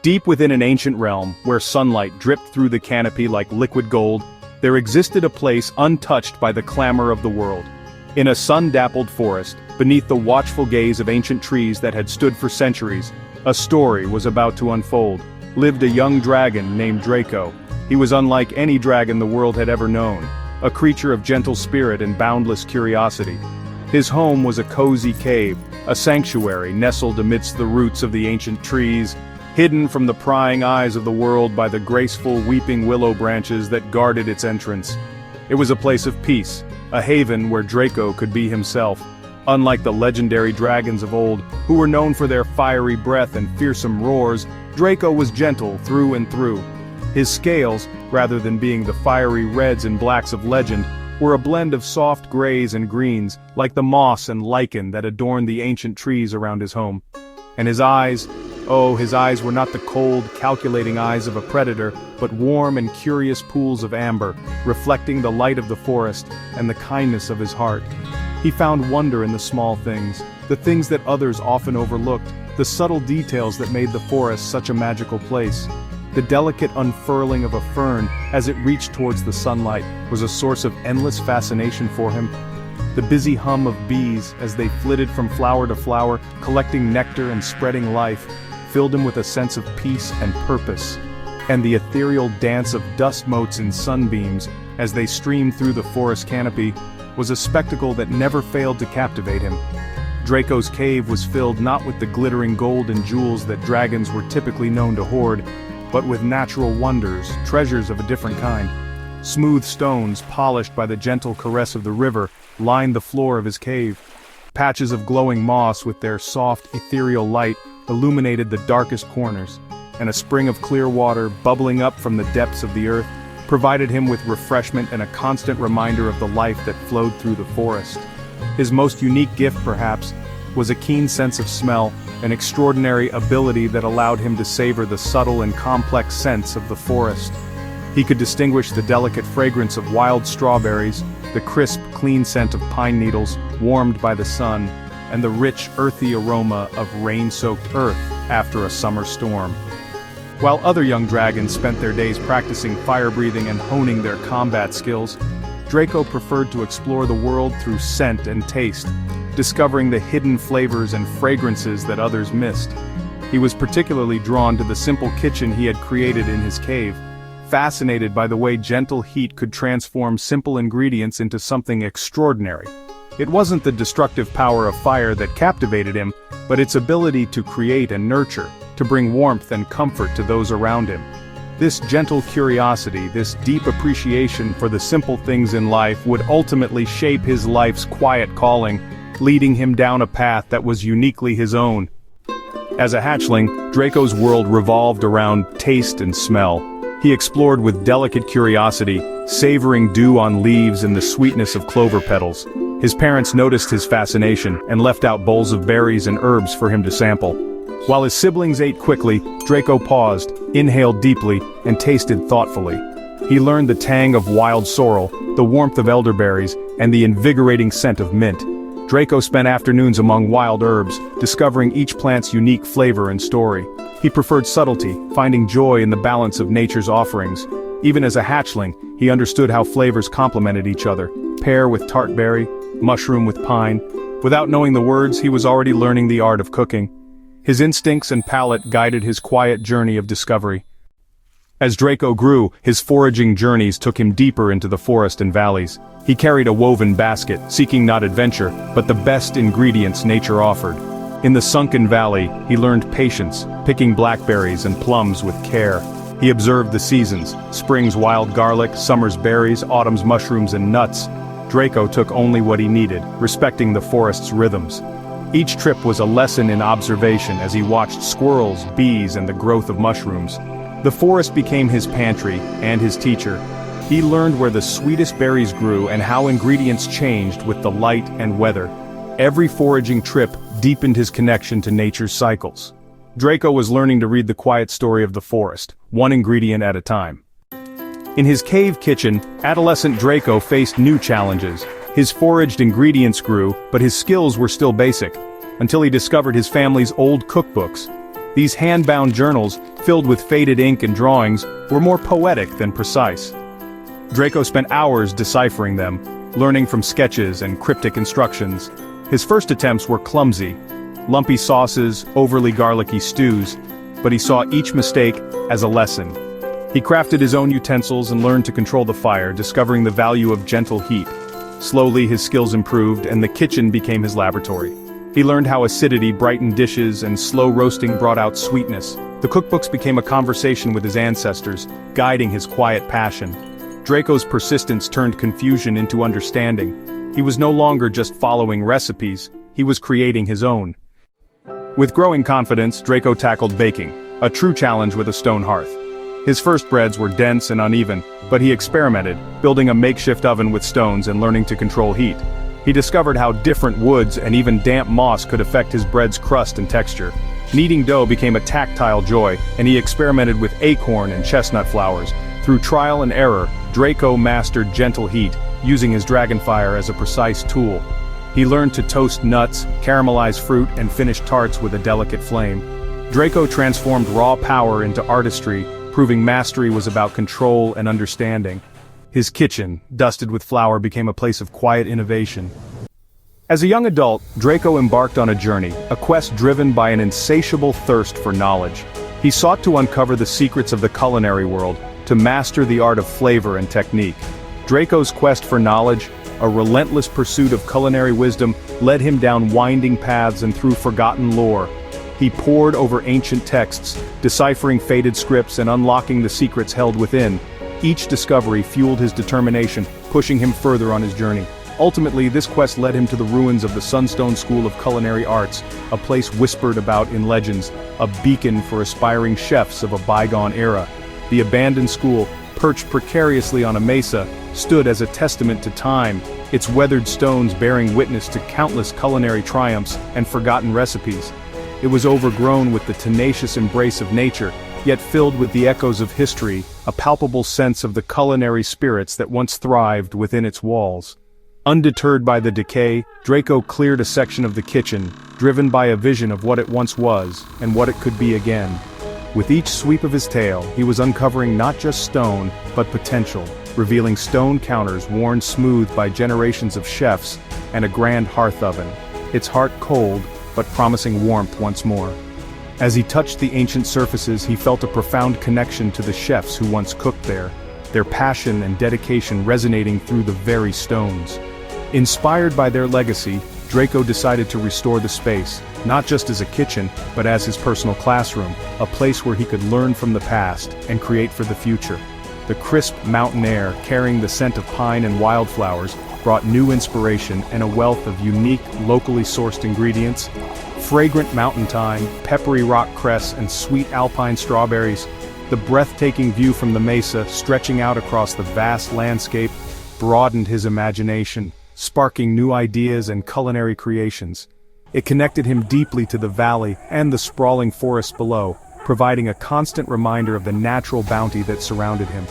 Deep within an ancient realm, where sunlight dripped through the canopy like liquid gold, there existed a place untouched by the clamor of the world. In a sun-dappled forest, beneath the watchful gaze of ancient trees that had stood for centuries, a story was about to unfold. Lived a young dragon named Draco. He was unlike any dragon the world had ever known, a creature of gentle spirit and boundless curiosity. His home was a cozy cave, a sanctuary nestled amidst the roots of the ancient trees, hidden from the prying eyes of the world by the graceful weeping willow branches that guarded its entrance. It was a place of peace, a haven where Draco could be himself. Unlike the legendary dragons of old, who were known for their fiery breath and fearsome roars, Draco was gentle through and through. His scales, rather than being the fiery reds and blacks of legend, were a blend of soft grays and greens, like the moss and lichen that adorned the ancient trees around his home. And his eyes, his eyes were not the cold, calculating eyes of a predator, but warm and curious pools of amber, reflecting the light of the forest and the kindness of his heart. He found wonder in the small things, the things that others often overlooked, the subtle details that made the forest such a magical place. The delicate unfurling of a fern as it reached towards the sunlight was a source of endless fascination for him. The busy hum of bees as they flitted from flower to flower, collecting nectar and spreading life, filled him with a sense of peace and purpose. And the ethereal dance of dust motes in sunbeams, as they streamed through the forest canopy, was a spectacle that never failed to captivate him. Draco's cave was filled not with the glittering gold and jewels that dragons were typically known to hoard, but with natural wonders, treasures of a different kind. Smooth stones, polished by the gentle caress of the river, lined the floor of his cave. Patches of glowing moss with their soft, ethereal light illuminated the darkest corners, and a spring of clear water bubbling up from the depths of the earth provided him with refreshment and a constant reminder of the life that flowed through the forest. His most unique gift, perhaps, was a keen sense of smell, an extraordinary ability that allowed him to savor the subtle and complex scents of the forest. He could distinguish the delicate fragrance of wild strawberries, the crisp, clean scent of pine needles, warmed by the sun, and the rich, earthy aroma of rain-soaked earth after a summer storm. While other young dragons spent their days practicing fire-breathing and honing their combat skills, Draco preferred to explore the world through scent and taste, discovering the hidden flavors and fragrances that others missed. He was particularly drawn to the simple kitchen he had created in his cave, fascinated by the way gentle heat could transform simple ingredients into something extraordinary. It wasn't the destructive power of fire that captivated him, but its ability to create and nurture, to bring warmth and comfort to those around him. This gentle curiosity, this deep appreciation for the simple things in life would ultimately shape his life's quiet calling, leading him down a path that was uniquely his own. As a hatchling, Draco's world revolved around taste and smell. He explored with delicate curiosity, savoring dew on leaves and the sweetness of clover petals. His parents noticed his fascination and left out bowls of berries and herbs for him to sample. While his siblings ate quickly, Draco paused, inhaled deeply, and tasted thoughtfully. He learned the tang of wild sorrel, the warmth of elderberries, and the invigorating scent of mint. Draco spent afternoons among wild herbs, discovering each plant's unique flavor and story. He preferred subtlety, finding joy in the balance of nature's offerings. Even as a hatchling, he understood how flavors complemented each other, pear with tart berry, mushroom with pine. Without knowing the words, he was already learning the art of cooking. His instincts and palate guided his quiet journey of discovery. As Draco grew, his foraging journeys took him deeper into the forest and valleys. He carried a woven basket, seeking not adventure, but the best ingredients nature offered. In the sunken valley, he learned patience, picking blackberries and plums with care. He observed the seasons, spring's wild garlic, summer's berries, autumn's mushrooms and nuts. Draco took only what he needed, respecting the forest's rhythms. Each trip was a lesson in observation as he watched squirrels, bees, and the growth of mushrooms. The forest became his pantry and his teacher. He learned where the sweetest berries grew and how ingredients changed with the light and weather. Every foraging trip deepened his connection to nature's cycles. Draco was learning to read the quiet story of the forest, one ingredient at a time. In his cave kitchen, adolescent Draco faced new challenges. His foraged ingredients grew, but his skills were still basic, until he discovered his family's old cookbooks. These hand-bound journals, filled with faded ink and drawings, were more poetic than precise. Draco spent hours deciphering them, learning from sketches and cryptic instructions. His first attempts were clumsy, lumpy sauces, overly garlicky stews, but he saw each mistake as a lesson. He crafted his own utensils and learned to control the fire, discovering the value of gentle heat. Slowly his skills improved and the kitchen became his laboratory. He learned how acidity brightened dishes and slow roasting brought out sweetness. The cookbooks became a conversation with his ancestors, guiding his quiet passion. Draco's persistence turned confusion into understanding. He was no longer just following recipes, he was creating his own. With growing confidence, Draco tackled baking, a true challenge with a stone hearth. His first breads were dense and uneven, but he experimented, building a makeshift oven with stones and learning to control heat. He discovered how different woods and even damp moss could affect his bread's crust and texture. Kneading dough became a tactile joy, and he experimented with acorn and chestnut flours. Through trial and error, Draco mastered gentle heat, using his dragonfire as a precise tool. He learned to toast nuts, caramelize fruit, and finish tarts with a delicate flame. Draco transformed raw power into artistry, proving mastery was about control and understanding. His kitchen, dusted with flour, became a place of quiet innovation. As a young adult, Draco embarked on a journey, a quest driven by an insatiable thirst for knowledge. He sought to uncover the secrets of the culinary world, to master the art of flavor and technique. Draco's quest for knowledge, a relentless pursuit of culinary wisdom, led him down winding paths and through forgotten lore. He pored over ancient texts, deciphering faded scripts and unlocking the secrets held within. Each discovery fueled his determination, pushing him further on his journey. Ultimately, this quest led him to the ruins of the Sunstone School of Culinary Arts, a place whispered about in legends, a beacon for aspiring chefs of a bygone era. The abandoned school, perched precariously on a mesa, stood as a testament to time, its weathered stones bearing witness to countless culinary triumphs and forgotten recipes. It was overgrown with the tenacious embrace of nature, yet filled with the echoes of history, a palpable sense of the culinary spirits that once thrived within its walls. Undeterred by the decay, Draco cleared a section of the kitchen, driven by a vision of what it once was, and what it could be again. With each sweep of his tail, he was uncovering not just stone, but potential, revealing stone counters worn smooth by generations of chefs, and a grand hearth oven, its heart cold, but promising warmth once more. As he touched the ancient surfaces, he felt a profound connection to the chefs who once cooked there, their passion and dedication resonating through the very stones. Inspired by their legacy, Draco decided to restore the space, not just as a kitchen, but as his personal classroom, a place where he could learn from the past and create for the future. The crisp mountain air, carrying the scent of pine and wildflowers, brought new inspiration and a wealth of unique, locally sourced ingredients. Fragrant mountain thyme, peppery rock cress, and sweet alpine strawberries. The breathtaking view from the mesa, stretching out across the vast landscape, broadened his imagination, sparking new ideas and culinary creations. It connected him deeply to the valley and the sprawling forests below, providing a constant reminder of the natural bounty that surrounded him.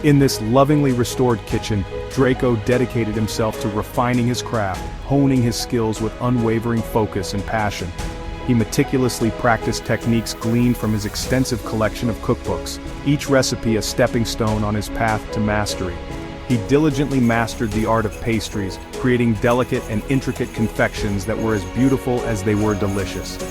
In this lovingly restored kitchen, Draco dedicated himself to refining his craft, honing his skills with unwavering focus and passion. He meticulously practiced techniques gleaned from his extensive collection of cookbooks, each recipe a stepping stone on his path to mastery. He diligently mastered the art of pastries, creating delicate and intricate confections that were as beautiful as they were delicious.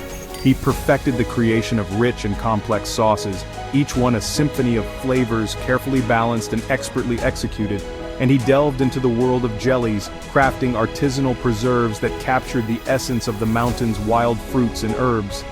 He perfected the creation of rich and complex sauces, each one a symphony of flavors carefully balanced and expertly executed, and he delved into the world of jellies, crafting artisanal preserves that captured the essence of the mountain's wild fruits and herbs.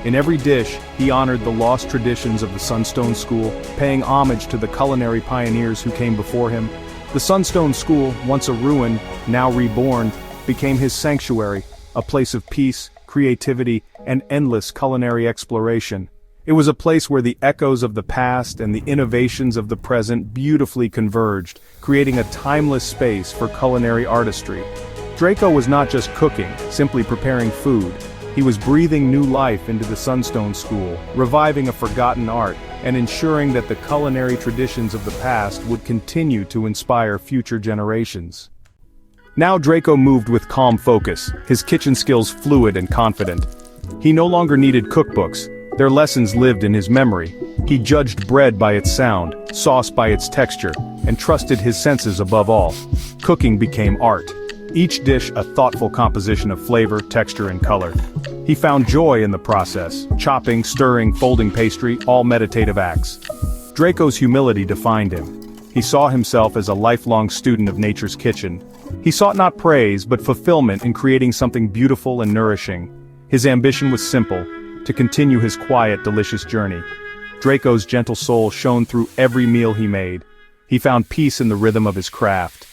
In every dish, he honored the lost traditions of the Sunstone School, paying homage to the culinary pioneers who came before him. The Sunstone School, once a ruin, now reborn, became his sanctuary, a place of peace, creativity, and endless culinary exploration. It was a place where the echoes of the past and the innovations of the present beautifully converged, creating a timeless space for culinary artistry. Draco was not just cooking, simply preparing food. He was breathing new life into the Sunstone School, reviving a forgotten art, and ensuring that the culinary traditions of the past would continue to inspire future generations. Now Draco moved with calm focus, his kitchen skills fluid and confident. He no longer needed cookbooks, Their lessons lived in his memory. He judged bread by its sound, sauce by its texture, and trusted his senses above all. Cooking became art. Each dish a thoughtful composition of flavor, texture, and color. He found joy in the process, chopping, stirring, folding pastry, all meditative acts. Draco's humility defined him. He saw himself as a lifelong student of nature's kitchen. He sought not praise but fulfillment in creating something beautiful and nourishing. His ambition was simple: to continue his quiet, delicious journey. Draco's gentle soul shone through every meal he made. He found peace in the rhythm of his craft.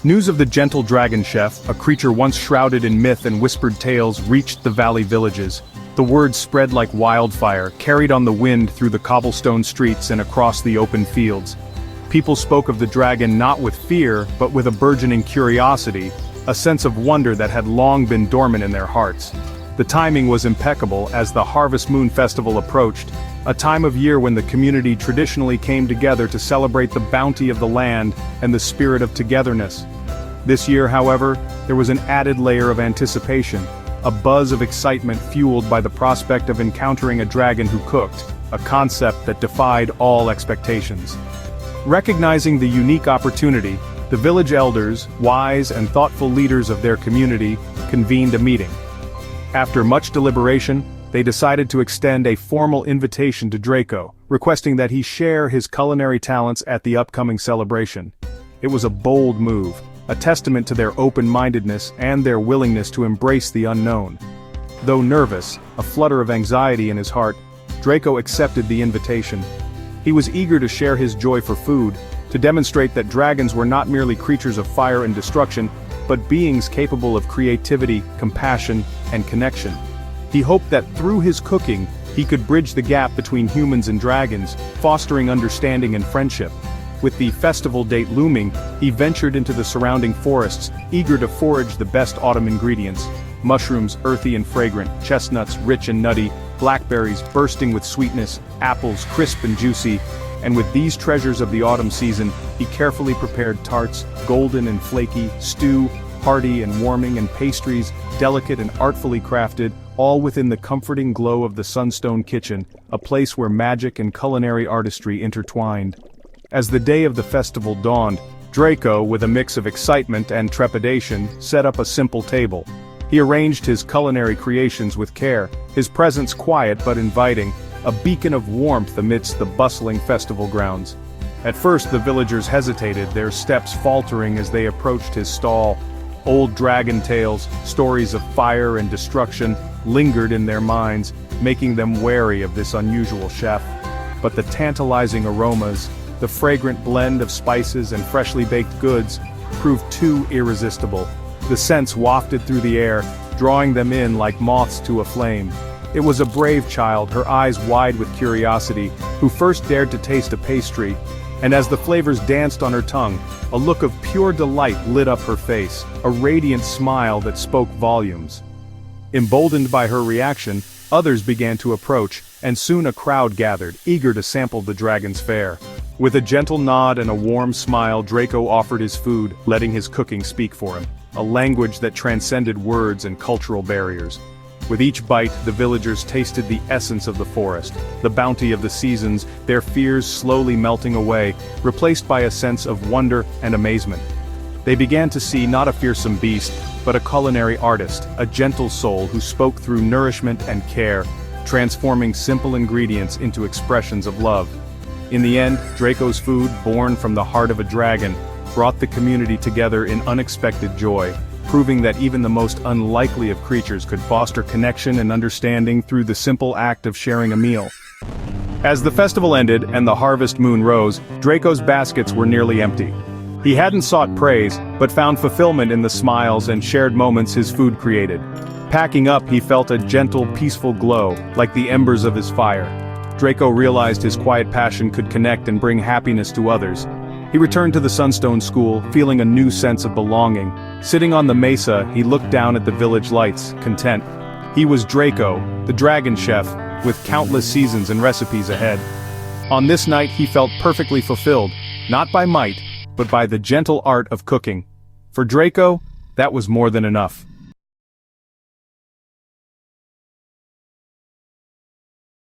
News of the gentle dragon chef, a creature once shrouded in myth and whispered tales, reached the valley villages. The word spread like wildfire, carried on the wind through the cobblestone streets and across the open fields. People spoke of the dragon not with fear, but with a burgeoning curiosity, a sense of wonder that had long been dormant in their hearts. The timing was impeccable as the Harvest Moon Festival approached, a time of year when the community traditionally came together to celebrate the bounty of the land and the spirit of togetherness. This year, however, there was an added layer of anticipation, a buzz of excitement fueled by the prospect of encountering a dragon who cooked, a concept that defied all expectations. Recognizing the unique opportunity, the village elders, wise and thoughtful leaders of their community, convened a meeting. After much deliberation, they decided to extend a formal invitation to Draco, requesting that he share his culinary talents at the upcoming celebration. It was a bold move, a testament to their open-mindedness and their willingness to embrace the unknown. Though nervous, a flutter of anxiety in his heart, Draco accepted the invitation. He was eager to share his joy for food, to demonstrate that dragons were not merely creatures of fire and destruction, but beings capable of creativity, compassion, and connection. He hoped that through his cooking, he could bridge the gap between humans and dragons, fostering understanding and friendship. With the festival date looming, he ventured into the surrounding forests, eager to forage the best autumn ingredients: mushrooms earthy and fragrant, chestnuts rich and nutty, blackberries bursting with sweetness, apples crisp and juicy. And with these treasures of the autumn season, he carefully prepared tarts, golden and flaky, stew, hearty and warming, and pastries, delicate and artfully crafted, all within the comforting glow of the Sunstone Kitchen, a place where magic and culinary artistry intertwined. As the day of the festival dawned, Draco, with a mix of excitement and trepidation, set up a simple table. He arranged his culinary creations with care, his presence quiet but inviting, a beacon of warmth amidst the bustling festival grounds. At first the villagers hesitated, their steps faltering as they approached his stall. Old dragon tales, stories of fire and destruction, lingered in their minds, making them wary of this unusual chef. But the tantalizing aromas, the fragrant blend of spices and freshly baked goods, proved too irresistible. The scents wafted through the air, drawing them in like moths to a flame. It was a brave child, her eyes wide with curiosity, who first dared to taste a pastry, and as the flavors danced on her tongue, a look of pure delight lit up her face, a radiant smile that spoke volumes. Emboldened by her reaction, others began to approach, and soon a crowd gathered, eager to sample the dragon's fare. With a gentle nod and a warm smile, Draco offered his food, letting his cooking speak for him, a language that transcended words and cultural barriers. With each bite, the villagers tasted the essence of the forest, the bounty of the seasons, their fears slowly melting away, replaced by a sense of wonder and amazement. They began to see not a fearsome beast, but a culinary artist, a gentle soul who spoke through nourishment and care, transforming simple ingredients into expressions of love. In the end, Draco's food, born from the heart of a dragon, brought the community together in unexpected joy, proving that even the most unlikely of creatures could foster connection and understanding through the simple act of sharing a meal. As the festival ended and the harvest moon rose, Draco's baskets were nearly empty. He hadn't sought praise, but found fulfillment in the smiles and shared moments his food created. Packing up, he felt a gentle, peaceful glow, like the embers of his fire. Draco realized his quiet passion could connect and bring happiness to others. He returned to the Sunstone School, feeling a new sense of belonging. Sitting on the mesa, he looked down at the village lights, content. He was Draco, the dragon chef, with countless seasons and recipes ahead. On this night he felt perfectly fulfilled, not by might, but by the gentle art of cooking. For Draco, that was more than enough.